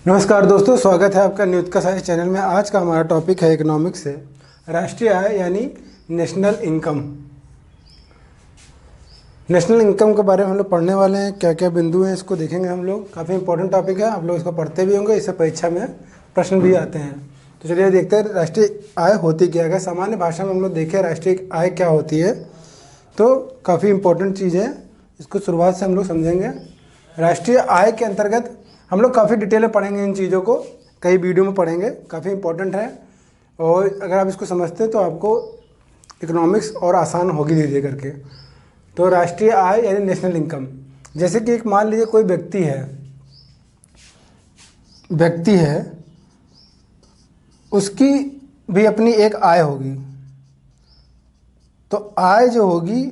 नमस्कार दोस्तों, स्वागत है आपका न्यूज़ का साइंस चैनल में। आज का हमारा टॉपिक है इकोनॉमिक्स से राष्ट्रीय आय यानी नेशनल इनकम। नेशनल इनकम के बारे में हम लोग पढ़ने वाले हैं। क्या क्या बिंदु हैं इसको देखेंगे हम लोग। काफ़ी इंपॉर्टेंट टॉपिक है, आप लोग इसको पढ़ते भी होंगे, इससे परीक्षा में प्रश्न भी आते हैं। तो चलिए देखते हैं राष्ट्रीय आय होती क्या है। सामान्य भाषा में हम लोग देखें राष्ट्रीय आय क्या होती है तो काफ़ी इंपॉर्टेंट चीज़ है, इसको शुरुआत से हम लोग समझेंगे। राष्ट्रीय आय के अंतर्गत हम लोग काफ़ी डिटेल में पढ़ेंगे इन चीज़ों को, कई वीडियो में पढ़ेंगे, काफ़ी इंपॉर्टेंट है। और अगर आप इसको समझते हैं तो आपको इकोनॉमिक्स और आसान होगी धीरे करके। तो राष्ट्रीय आय यानी नेशनल इनकम, जैसे कि एक मान लीजिए कोई व्यक्ति है, उसकी भी अपनी एक आय होगी। तो आय जो होगी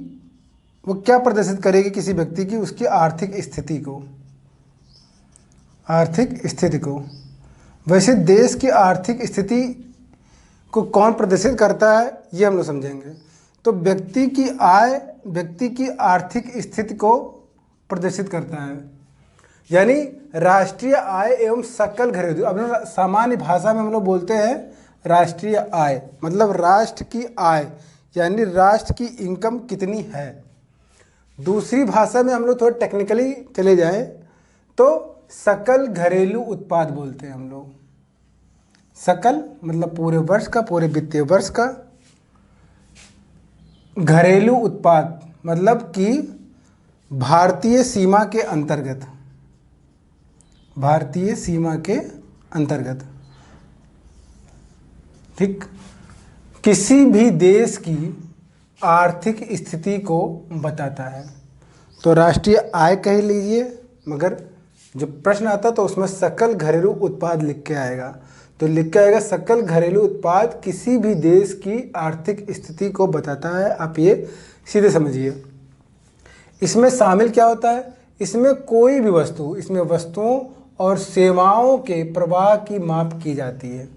वो क्या प्रदर्शित करेगी किसी व्यक्ति की, उसकी आर्थिक स्थिति को। वैसे देश की आर्थिक स्थिति को कौन प्रदर्शित करता है ये हम लोग समझेंगे। तो व्यक्ति की आय व्यक्ति की आर्थिक स्थिति को प्रदर्शित करता है, यानी राष्ट्रीय आय एवं सकल घरेलू। अब सामान्य भाषा में हम लोग बोलते हैं राष्ट्रीय आय, मतलब राष्ट्र की आय यानी राष्ट्र की इनकम कितनी है। दूसरी भाषा में हम लोग थोड़ा टेक्निकली चले जाएं तो सकल घरेलू उत्पाद बोलते हैं हम लोग। सकल मतलब पूरे वर्ष का, पूरे वित्तीय वर्ष का। घरेलू उत्पाद मतलब कि भारतीय सीमा के अंतर्गत, ठीक, किसी भी देश की आर्थिक स्थिति को बताता है। तो राष्ट्रीय आय कह लीजिए, मगर जब प्रश्न आता तो उसमें सकल घरेलू उत्पाद लिख के आएगा। तो लिख के आएगा सकल घरेलू उत्पाद किसी भी देश की आर्थिक स्थिति को बताता है। आप ये सीधे समझिए। इसमें शामिल क्या होता है, इसमें कोई भी वस्तु, इसमें वस्तुओं और सेवाओं के प्रवाह की माप की जाती है।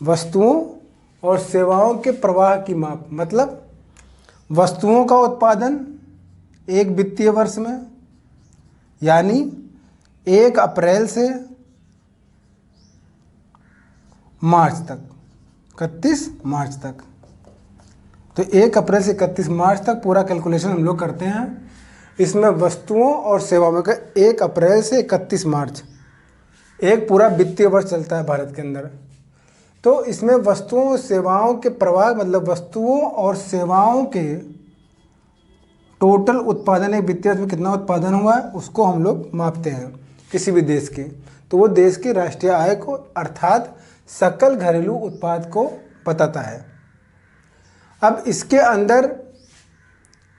वस्तुओं और सेवाओं के प्रवाह की माप मतलब वस्तुओं का उत्पादन एक वित्तीय वर्ष में, यानी 1 अप्रैल से मार्च तक, 31 मार्च तक। तो 1 अप्रैल से 31 मार्च तक पूरा कैलकुलेशन हम लोग करते हैं। इसमें वस्तुओं और सेवाओं का 1 अप्रैल से 31 मार्च एक पूरा वित्तीय वर्ष चलता है भारत के अंदर। तो इसमें वस्तुओं और सेवाओं के प्रवाह मतलब वस्तुओं और सेवाओं के टोटल उत्पादन, एक वित्तीय वर्ष में कितना उत्पादन हुआ है उसको हम लोग मापते हैं किसी भी देश के। तो वो देश की राष्ट्रीय आय को अर्थात सकल घरेलू उत्पाद को बताता है। अब इसके अंदर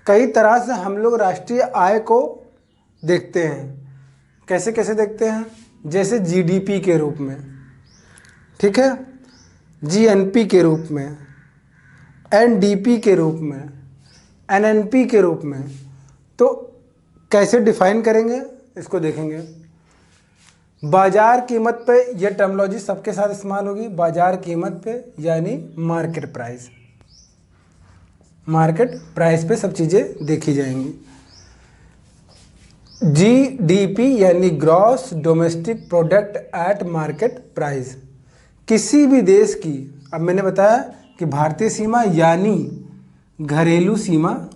कई तरह से हम लोग राष्ट्रीय आय को देखते हैं। कैसे कैसे देखते हैं, जैसे जीडीपी के रूप में, ठीक है, जीएनपी के रूप में, एनडीपी के रूप में, एनएनपी के रूप में। तो कैसे डिफाइन करेंगे इसको देखेंगे। बाजार कीमत पे यह टर्मोलॉजी सबके साथ इस्तेमाल होगी। बाजार कीमत पे यानी मार्केट प्राइस पे सब चीज़ें देखी जाएंगी। जीडीपी यानी gross domestic product at market price, किसी भी देश की, अब मैंने बताया कि भारतीय सीमा यानी घरेलू सीमा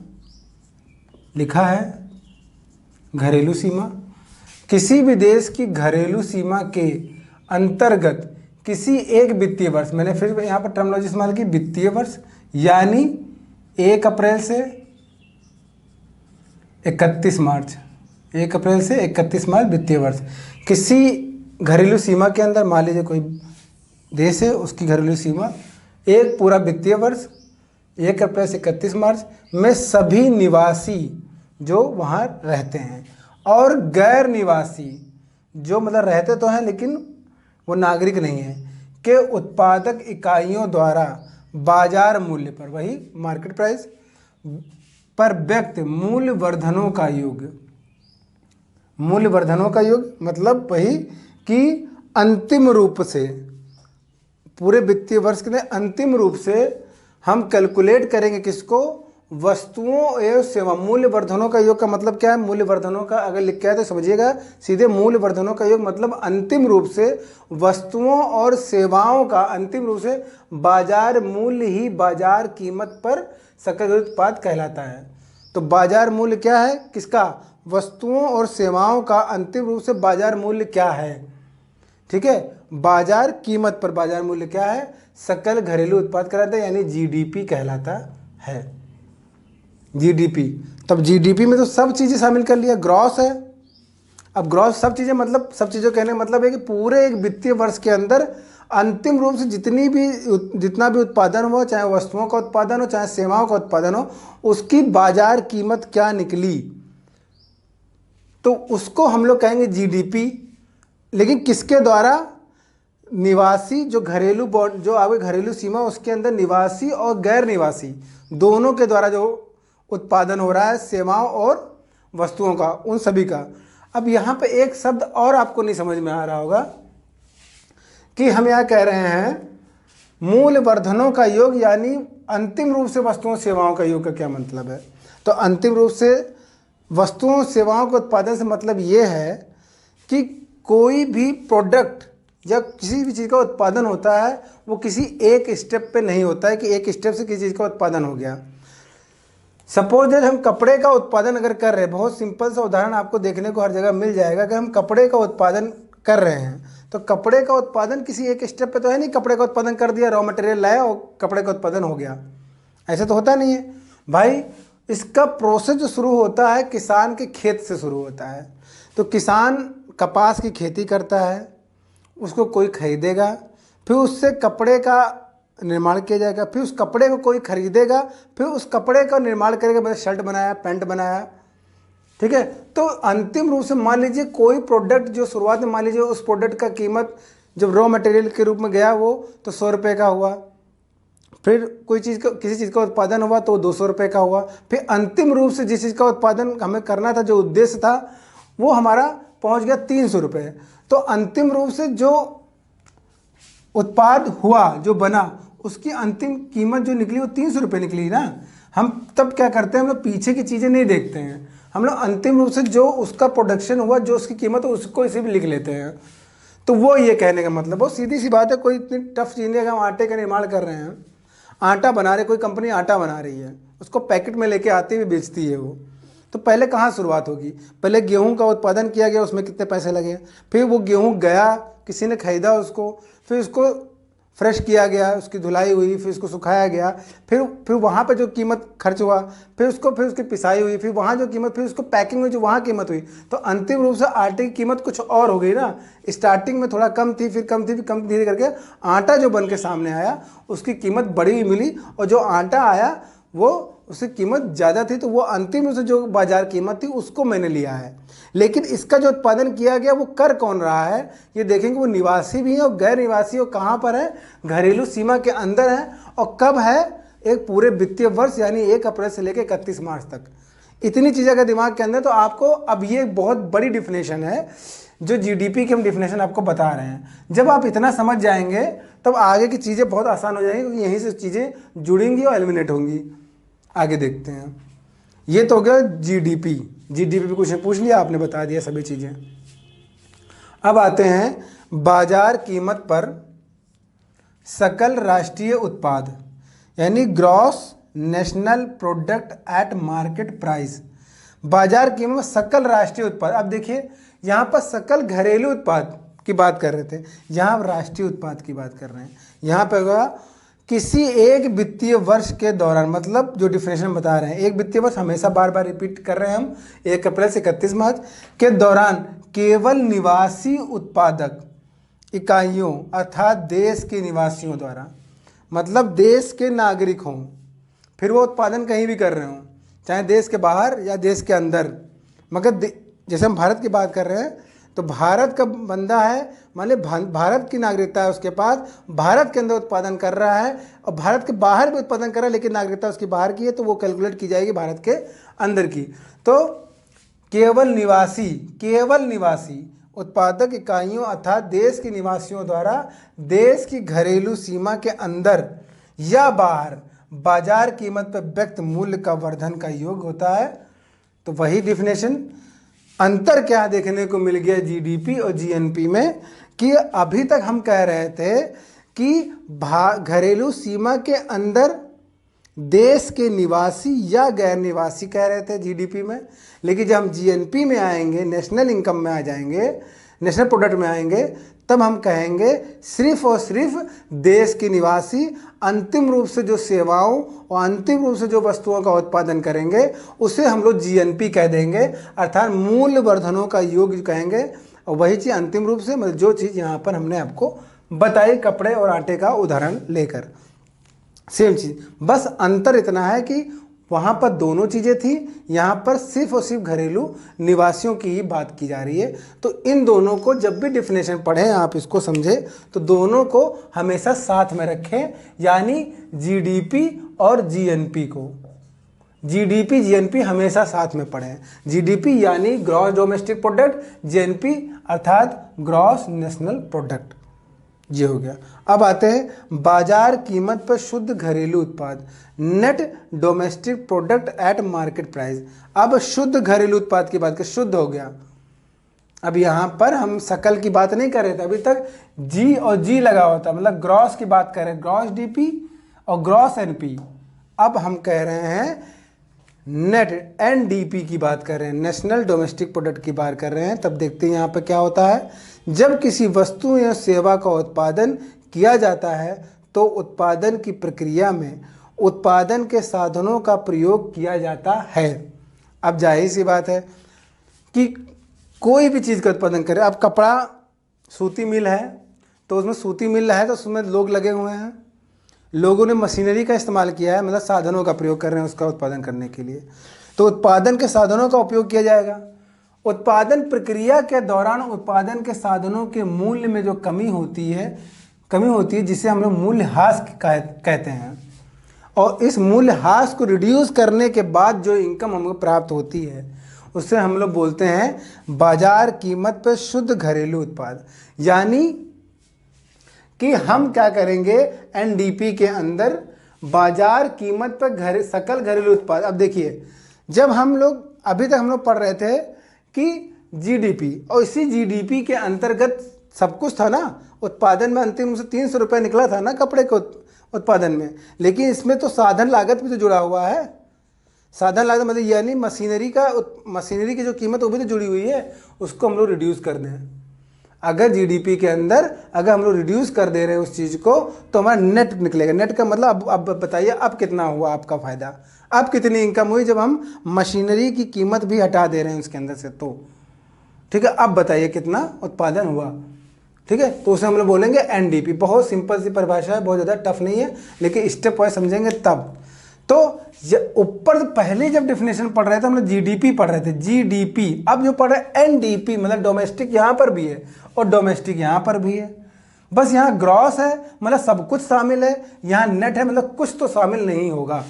लिखा है, घरेलू सीमा, किसी भी देश की घरेलू सीमा के अंतर्गत किसी एक वित्तीय वर्ष, मैंने फिर यहाँ पर टर्मिनोलॉजी इस्तेमाल की, वित्तीय वर्ष यानी 1 अप्रैल से 31 मार्च, 1 अप्रैल से 31 मार्च वित्तीय वर्ष। किसी घरेलू सीमा के अंदर मान लीजिए कोई देश है, उसकी घरेलू सीमा एक पूरा वित्तीय वर्ष 1 अप्रैल से 31 मार्च में सभी निवासी जो वहाँ रहते हैं और गैर निवासी जो मतलब रहते तो हैं लेकिन वो नागरिक नहीं है, के उत्पादक इकाइयों द्वारा बाजार मूल्य पर, वही मार्केट प्राइस पर व्यक्त मूल्य वर्धनों का योग मतलब वही कि अंतिम रूप से पूरे वित्तीय वर्ष के लिए अंतिम रूप से हम कैलकुलेट करेंगे किसको, वस्तुओं एवं सेवा, मूल्य वर्धनों का योग का मतलब क्या है? मूल्य वर्धनों का अगर लिख के आए तो समझिएगा सीधे, मूल्य वर्धनों का योग मतलब अंतिम रूप से वस्तुओं और सेवाओं का अंतिम रूप से बाजार मूल्य ही बाजार कीमत पर सकल घरेलू उत्पाद कहलाता है। तो बाजार मूल्य क्या है किसका? वस्तुओं और सेवाओं का अंतिम रूप से बाजार मूल्य क्या है? ठीक है, बाजार कीमत पर बाजार मूल्य क्या है? सकल घरेलू उत्पाद कहलाता है, यानी जीडीपी कहलाता है। जीडीपी, तब जीडीपी में तो सब चीज़ें शामिल कर लिया, ग्रॉस है। अब ग्रॉस सब चीज़ें मतलब, सब चीज़ों कहने का मतलब है कि पूरे एक वित्तीय वर्ष के अंदर अंतिम रूप से जितना भी उत्पादन हुआ, चाहे वस्तुओं का उत्पादन हो चाहे सेवाओं का उत्पादन हो, उसकी बाजार कीमत क्या निकली, तो उसको हम लोग कहेंगे जीडीपी। लेकिन किसके द्वारा? निवासी, जो घरेलू बॉन्ड, जो आगे घरेलू सीमा उसके अंदर निवासी और गैर निवासी दोनों के द्वारा जो उत्पादन हो रहा है सेवाओं और वस्तुओं का, उन सभी का। अब यहाँ पे एक शब्द और आपको नहीं समझ में आ रहा होगा कि हम यहाँ कह रहे हैं मूल्य वर्धनों का योग, यानी अंतिम रूप से वस्तुओं सेवाओं का योग का क्या मतलब है? तो अंतिम रूप से वस्तुओं सेवाओं के उत्पादन से मतलब ये है कि कोई भी प्रोडक्ट या किसी भी चीज़ का उत्पादन होता है वो किसी एक स्टेप पे नहीं होता है कि एक स्टेप से किसी चीज़ का उत्पादन हो गया। सपोज दैट हम कपड़े का उत्पादन अगर कर रहे हैं, बहुत सिंपल सा उदाहरण आपको देखने को हर जगह मिल जाएगा कि हम कपड़े का उत्पादन कर रहे हैं, तो कपड़े का उत्पादन किसी एक स्टेप पे तो है नहीं, कपड़े का उत्पादन कर दिया, रॉ मटेरियल लाया और कपड़े का उत्पादन हो गया, ऐसा तो होता नहीं है भाई। इसका प्रोसेस जो शुरू होता है किसान के खेत से शुरू होता है। तो किसान कपास की खेती करता है, उसको कोई खरीदेगा, फिर उससे कपड़े का निर्माण किया जाएगा, फिर उस कपड़े को कोई खरीदेगा, फिर उस कपड़े का निर्माण करेगा, मतलब शर्ट बनाया, पैंट बनाया, ठीक है। तो अंतिम रूप से मान लीजिए कोई प्रोडक्ट जो शुरुआत में मान लीजिए उस प्रोडक्ट का कीमत जब रॉ मटेरियल के रूप में गया वो तो 100 रुपये का हुआ, फिर कोई चीज़ का किसी चीज़ का उत्पादन हुआ तो 200 रुपये का हुआ, फिर अंतिम रूप से जिस चीज़ का उत्पादन हमें करना था, जो उद्देश्य था, वो हमारा पहुंच गया 300 रुपये। तो अंतिम रूप से जो उत्पाद हुआ, जो बना, उसकी अंतिम कीमत जो निकली वो 300 रुपये निकली ना। हम तब क्या करते हैं, हम लोग पीछे की चीज़ें नहीं देखते हैं, हम लोग अंतिम रूप से जो उसका प्रोडक्शन हुआ, जो उसकी कीमत है, उसको इसी भी लिख लेते हैं। तो वो ये कहने का मतलब, वो सीधी सी बात है, कोई इतनी टफ चीज़ नहीं है। हम आटे का निर्माण कर रहे हैं, आटा बना रहे, कोई कंपनी आटा बना रही है, उसको पैकेट में लेके आती हुई बेचती है वो, तो पहले कहाँ शुरुआत होगी? पहले गेहूं का उत्पादन किया गया, उसमें कितने पैसे लगे, फिर वो गेहूं गया, किसी ने खरीदा उसको, फिर उसको फ्रेश किया गया, उसकी धुलाई हुई, फिर उसको सुखाया गया, फिर वहाँ पे जो कीमत खर्च हुआ, फिर उसकी पिसाई हुई, फिर वहाँ जो कीमत, फिर उसको पैकिंग हुई, जो वहाँ कीमत हुई। तो अंतिम रूप से आटे की कीमत कुछ और हो गई ना। स्टार्टिंग में थोड़ा कम थी, फिर कम थी, फिर कम, धीरे करके आटा जो बन के सामने आया उसकी कीमत बड़ी हुई मिली, और जो आटा आया वो उसकी कीमत ज़्यादा थी, तो वो अंतिम रूप से जो बाजार कीमत थी उसको मैंने लिया है। लेकिन इसका जो उत्पादन किया गया वो कर कौन रहा है, ये देखेंगे। वो निवासी भी है और गैर निवासी, और कहाँ पर है? घरेलू सीमा के अंदर है। और कब है? एक पूरे वित्तीय वर्ष, यानी 1 अप्रैल से लेकर 31 मार्च तक। इतनी चीज़ें अगर दिमाग के अंदर, तो आपको अब ये बहुत बड़ी डिफिनेशन है जो जीडीपी की हम डिफिनेशन आपको बता रहे हैं। जब आप इतना समझ जाएंगे तब आगे की चीज़ें बहुत आसान हो जाएंगी, क्योंकि यहीं से चीज़ें जुड़ेंगी और एलिमिनेट होंगी। आगे देखते हैं। ये तो हो गया जीडीपी। जीडीपी पे कुछ पूछ लिया आपने, बता दिया सभी चीज़ें। अब आते हैं बाजार कीमत पर सकल राष्ट्रीय उत्पाद, यानी gross national product at market price. बाजार कीमत में सकल राष्ट्रीय उत्पाद। अब देखिए यहाँ पर सकल घरेलू उत्पाद की बात कर रहे थे, यहाँ राष्ट्रीय उत्पाद की बात कर रहे हैं। यहाँ पर होगा किसी एक वित्तीय वर्ष के दौरान, मतलब जो डिफिनेशन बता रहे हैं, एक वित्तीय वर्ष हमेशा बार बार रिपीट कर रहे हैं हम, 1 अप्रैल से 31 मार्च के दौरान केवल निवासी उत्पादक इकाइयों अर्थात देश के निवासियों द्वारा, मतलब देश के नागरिक हों, फिर वो उत्पादन कहीं भी कर रहे हों, चाहे देश के बाहर या देश के अंदर। मगर जैसे हम भारत की बात कर रहे हैं, तो भारत का बंदा है, मान ली भारत की नागरिकता है उसके पास, भारत के अंदर उत्पादन कर रहा है और भारत के बाहर भी उत्पादन कर रहा है, लेकिन नागरिकता उसकी बाहर की है, तो वो कैलकुलेट की जाएगी भारत के अंदर की। तो केवल निवासी उत्पादक इकाइयों अर्थात देश के निवासियों द्वारा देश की घरेलू सीमा के अंदर या बाहर बाजार कीमत पर व्यक्त मूल्य का वर्धन का योग होता है। तो वही डिफिनेशन। अंतर क्या देखने को मिल गया जीडीपी और जीएनपी में कि अभी तक हम कह रहे थे कि घरेलू सीमा के अंदर देश के निवासी या गैर निवासी कह रहे थे जीडीपी में, लेकिन जब हम जीएनपी में आएंगे, नेशनल इनकम में आ जाएंगे, नेशनल प्रोडक्ट में आएंगे, तब हम कहेंगे सिर्फ और सिर्फ देश के निवासी अंतिम रूप से जो सेवाओं और अंतिम रूप से जो वस्तुओं का उत्पादन करेंगे उसे हम लोग जीएनपी कह देंगे, अर्थात मूल्य वर्धनों का योग कहेंगे। और वही चीज़ अंतिम रूप से, मतलब जो चीज़ यहाँ पर हमने आपको बताई कपड़े और आटे का उदाहरण लेकर, सेम चीज़, बस अंतर इतना है कि वहाँ पर दोनों चीज़ें थी, यहाँ पर सिर्फ और सिर्फ घरेलू निवासियों की ही बात की जा रही है। तो इन दोनों को जब भी डिफिनेशन पढ़ें, आप इसको समझें, तो दोनों को हमेशा साथ में रखें, यानी जीडीपी और जीएनपी को, जीडीपी जीएनपी हमेशा साथ में पढ़ें। जीडीपी यानी ग्रॉस डोमेस्टिक प्रोडक्ट, जीएनपी अर्थात ग्रॉस नेशनल प्रोडक्ट। ये हो गया। अब आते हैं बाजार कीमत पर शुद्ध घरेलू उत्पाद, net domestic product at market price. अब शुद्ध घरेलू उत्पाद की बात कर, शुद्ध हो गया। अब यहाँ पर हम सकल की बात नहीं कर रहे थे, अभी तक जी और जी लगा होता, मतलब ग्रॉस की बात कर रहे हैं, ग्रॉस डीपी और ग्रॉस एनपी। अब हम कह रहे हैं नेट एनडीपी की बात कर रहे हैं, नेशनल डोमेस्टिक प्रोडक्ट की बात कर रहे हैं। तब देखते हैं यहाँ पर क्या होता है। जब किसी वस्तु या सेवा का उत्पादन किया जाता है तो उत्पादन की प्रक्रिया में उत्पादन के साधनों का प्रयोग किया जाता है। अब जाहिर सी बात है कि कोई भी चीज़ का उत्पादन करें, अब कपड़ा सूती मिल है तो उसमें सूती मिल है तो उसमें लोग लगे हुए हैं, लोगों ने मशीनरी का इस्तेमाल किया है, मतलब साधनों का प्रयोग कर रहे हैं उसका उत्पादन करने के लिए, तो उत्पादन के साधनों का उपयोग किया जाएगा। उत्पादन प्रक्रिया के दौरान उत्पादन के साधनों के मूल्य में जो कमी होती है जिसे हम लोग मूल्यह्रास कहते हैं, और इस मूल्यह्रास को रिड्यूस करने के बाद जो इनकम हमको प्राप्त होती है उससे हम लोग बोलते हैं बाजार कीमत पर शुद्ध घरेलू उत्पाद। यानी कि हम क्या करेंगे, एनडीपी के अंदर बाजार कीमत पर सकल घरेलू उत्पाद। अब देखिए, जब हम लोग अभी तक हम लोग पढ़ रहे थे कि जीडीपी, और इसी जीडीपी के अंतर्गत सब कुछ था ना, उत्पादन में अंतिम रूप से 300 रुपये निकला था ना कपड़े के उत्पादन में, लेकिन इसमें तो साधन लागत भी तो जुड़ा हुआ है। साधन लागत मतलब यानी मशीनरी की जो कीमत वो भी तो जुड़ी हुई है, उसको हम लोग रिड्यूस कर दें। अगर जीडीपी के अंदर अगर हम लोग रिड्यूस कर दे रहे हैं उस चीज़ को तो हमारा नेट निकलेगा। नेट का मतलब अब बताइए अब कितना हुआ आपका फ़ायदा, अब कितनी इनकम हुई जब हम मशीनरी की कीमत भी हटा दे रहे हैं उसके अंदर से, तो ठीक है। अब बताइए कितना उत्पादन हुआ, ठीक है। तो उसे हम लोग बोलेंगे एनडीपी। बहुत सिंपल सी परिभाषा है, बहुत ज़्यादा टफ नहीं है, लेकिन स्टेप वाइज समझेंगे तब। तो ऊपर पहले जब डिफिनेशन पढ़ रहे थे हम लोग जीडीपी पढ़ रहे थे, जीडीपी। अब जो पढ़ रहे हैं एनडीपी, मतलब डोमेस्टिक यहाँ पर भी है और डोमेस्टिक यहाँ पर भी है। बस यहाँ ग्रॉस है मतलब सब कुछ शामिल है, यहाँ नेट है मतलब कुछ तो शामिल नहीं होगा।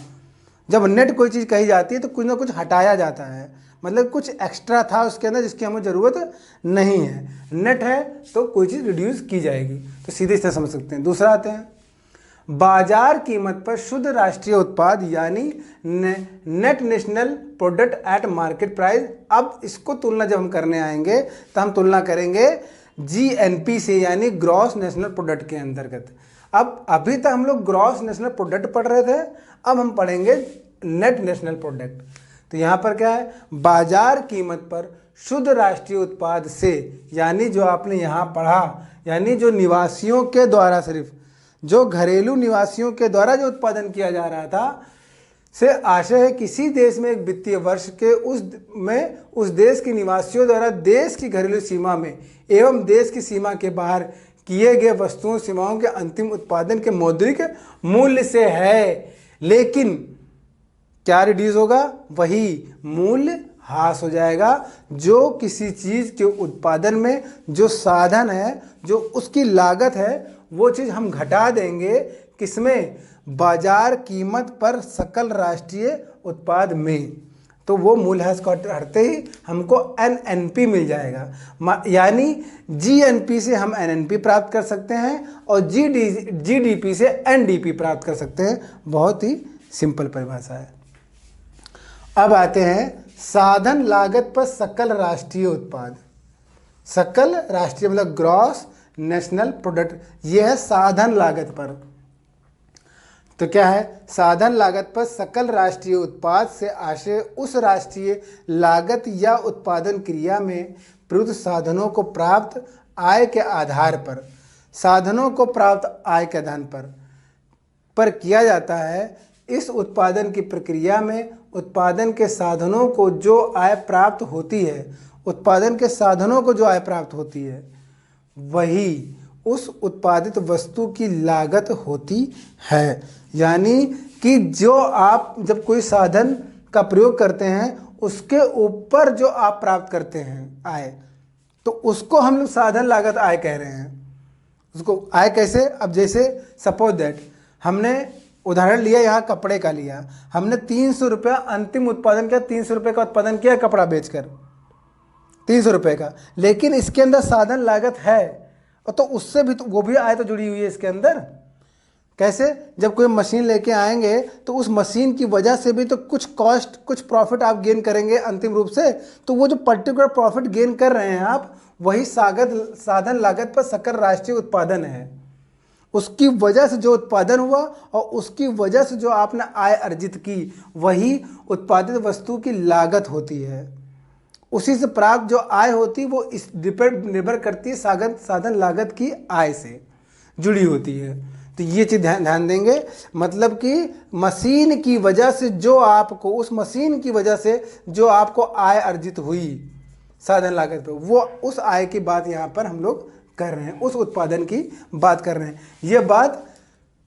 जब नेट कोई चीज़ कही जाती है तो कुछ ना कुछ हटाया जाता है, मतलब कुछ एक्स्ट्रा था उसके अंदर जिसकी हमें ज़रूरत नहीं है। नेट है तो कोई चीज़ रिड्यूस की जाएगी, तो सीधे इसे समझ सकते हैं। दूसरा आते हैं बाजार कीमत पर शुद्ध राष्ट्रीय उत्पाद यानी net national product at market price. अब इसको तुलना जब हम करने आएंगे तो हम तुलना करेंगे जीएनपी से, यानी ग्रॉस नेशनल प्रोडक्ट के अंतर्गत। अब अभी तक हम लोग ग्रॉस नेशनल प्रोडक्ट पढ़ रहे थे, अब हम पढ़ेंगे नेट नेशनल प्रोडक्ट। तो यहाँ पर क्या है, बाजार कीमत पर शुद्ध राष्ट्रीय उत्पाद से, यानी जो आपने यहाँ पढ़ा, यानी जो निवासियों के द्वारा, सिर्फ जो घरेलू निवासियों के द्वारा जो उत्पादन किया जा रहा था, से आशय है किसी देश में एक वित्तीय वर्ष के उस देश के निवासियों द्वारा देश की घरेलू सीमा में एवं देश की सीमा के बाहर किए गए वस्तुओं सेवाओं के अंतिम उत्पादन के मौद्रिक मूल्य से है। लेकिन क्या रिड्यूस होगा, वही मूल्य ह्रास हो जाएगा। जो किसी चीज़ के उत्पादन में जो साधन है, जो उसकी लागत है, वो चीज़ हम घटा देंगे किसमें, बाजार कीमत पर सकल राष्ट्रीय उत्पाद में। तो वो मूल्यह्रास को हटते ही हमको एनएनपी मिल जाएगा, यानी जीएनपी से हम एनएनपी प्राप्त कर सकते हैं और जीडीपी से एनडीपी प्राप्त कर सकते हैं। बहुत ही सिंपल परिभाषा है। अब आते हैं साधन लागत पर सकल राष्ट्रीय उत्पाद। सकल राष्ट्रीय मतलब ग्रॉस नेशनल प्रोडक्ट, यह है साधन लागत पर। तो क्या है, साधन लागत पर सकल राष्ट्रीय उत्पाद से आशय उस राष्ट्रीय लागत या उत्पादन क्रिया में प्रयुक्त साधनों को प्राप्त आय के आधार पर, साधनों को प्राप्त आय के आधार पर किया जाता है। इस उत्पादन की प्रक्रिया में उत्पादन के साधनों को जो आय प्राप्त होती है, उत्पादन के साधनों को जो आय प्राप्त होती है, वही उस उत्पादित वस्तु की लागत होती है। यानी कि जो आप जब कोई साधन का प्रयोग करते हैं उसके ऊपर जो आप प्राप्त करते हैं आय, तो उसको हम लोग साधन लागत आय कह रहे हैं। उसको आय कैसे, अब जैसे सपोज दैट हमने उदाहरण लिया, यहाँ कपड़े का लिया, हमने 300 रुपया अंतिम उत्पादन किया, 300 रुपये का उत्पादन किया कपड़ा बेचकर 300 रुपये का, लेकिन इसके अंदर साधन लागत है, और तो उससे भी तो वो भी आय तो जुड़ी हुई है इसके अंदर। कैसे, जब कोई मशीन लेके आएंगे तो उस मशीन की वजह से भी तो कुछ कॉस्ट, कुछ प्रॉफिट आप गेन करेंगे अंतिम रूप से। तो वो जो पर्टिकुलर प्रॉफिट गेन कर रहे हैं आप, वही साधन लागत पर सकल राष्ट्रीय उत्पादन है। उसकी वजह से जो उत्पादन हुआ और उसकी वजह से जो आपने आय अर्जित की, वही उत्पादित वस्तु की लागत होती है। उसी से प्राप्त जो आय होती वो इस निर्भर करती है साधन लागत की आय से जुड़ी होती है। तो ये चीज़ ध्यान देंगे, मतलब कि मशीन की वजह से जो आपको, उस मशीन की वजह से जो आपको आय अर्जित हुई साधन लागत पे, वो उस आय की बात यहाँ पर हम लोग कर रहे हैं, उस उत्पादन की बात कर रहे हैं। ये बात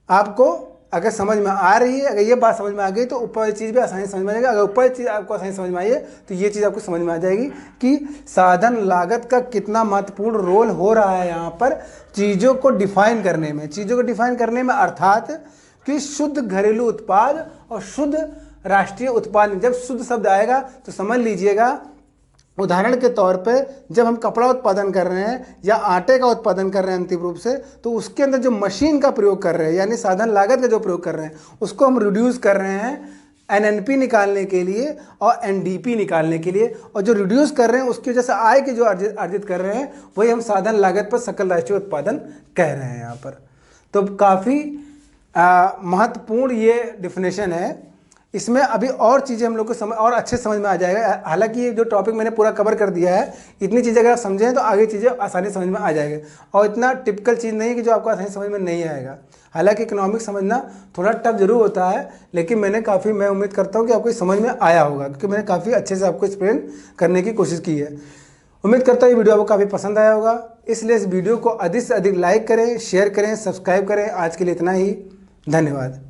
आपको अगर समझ में आ रही है, अगर ये बात समझ में आ गई तो ऊपर वाली चीज़ भी आसानी से समझ में आ जाएगी। अगर ऊपर चीज़ आपको आसानी समझ में आई है तो ये चीज़ आपको समझ में आ जाएगी कि साधन लागत का कितना महत्वपूर्ण रोल हो रहा है यहाँ पर चीज़ों को डिफाइन करने में। चीज़ों को डिफाइन करने में अर्थात कि शुद्ध घरेलू उत्पाद और शुद्ध राष्ट्रीय उत्पाद। जब शुद्ध शब्द आएगा तो समझ लीजिएगा, उदाहरण के तौर पे जब हम कपड़ा उत्पादन कर रहे हैं या आटे का उत्पादन कर रहे हैं अंतिम रूप से, तो उसके अंदर जो मशीन का प्रयोग कर रहे हैं, यानी साधन लागत का जो प्रयोग कर रहे हैं, उसको हम रिड्यूस कर रहे हैं एनएनपी निकालने के लिए और एनडीपी निकालने के लिए। और जो रिड्यूस कर रहे हैं उसकी वजह से आय की जो अर्जित कर रहे हैं, वही हम साधन लागत पर सकल राष्ट्रीय उत्पादन कह रहे हैं यहाँ पर। तो काफ़ी महत्वपूर्ण ये डिफिनेशन है। इसमें अभी और चीज़ें हम लोग को और अच्छे समझ में आ जाएगा। हालांकि ये जो टॉपिक मैंने पूरा कवर कर दिया है, इतनी चीज़ें अगर आप समझें तो आगे चीज़ें आसानी समझ में आ जाएगा। और इतना टिपिकल चीज़ नहीं है कि जो आपको आसानी समझ में नहीं आएगा। हालांकि इकोनॉमिक्स समझना थोड़ा टफ जरूर होता है, लेकिन मैं उम्मीद करता हूँ कि आपको समझ में आया होगा, क्योंकि मैंने काफ़ी अच्छे से आपको एक्सप्लेन करने की कोशिश की है। उम्मीद करता हूँ ये वीडियो आपको काफ़ी पसंद आया होगा, इसलिए इस वीडियो को अधिक से अधिक लाइक करें, शेयर करें, सब्सक्राइब करें। आज के लिए इतना ही, धन्यवाद।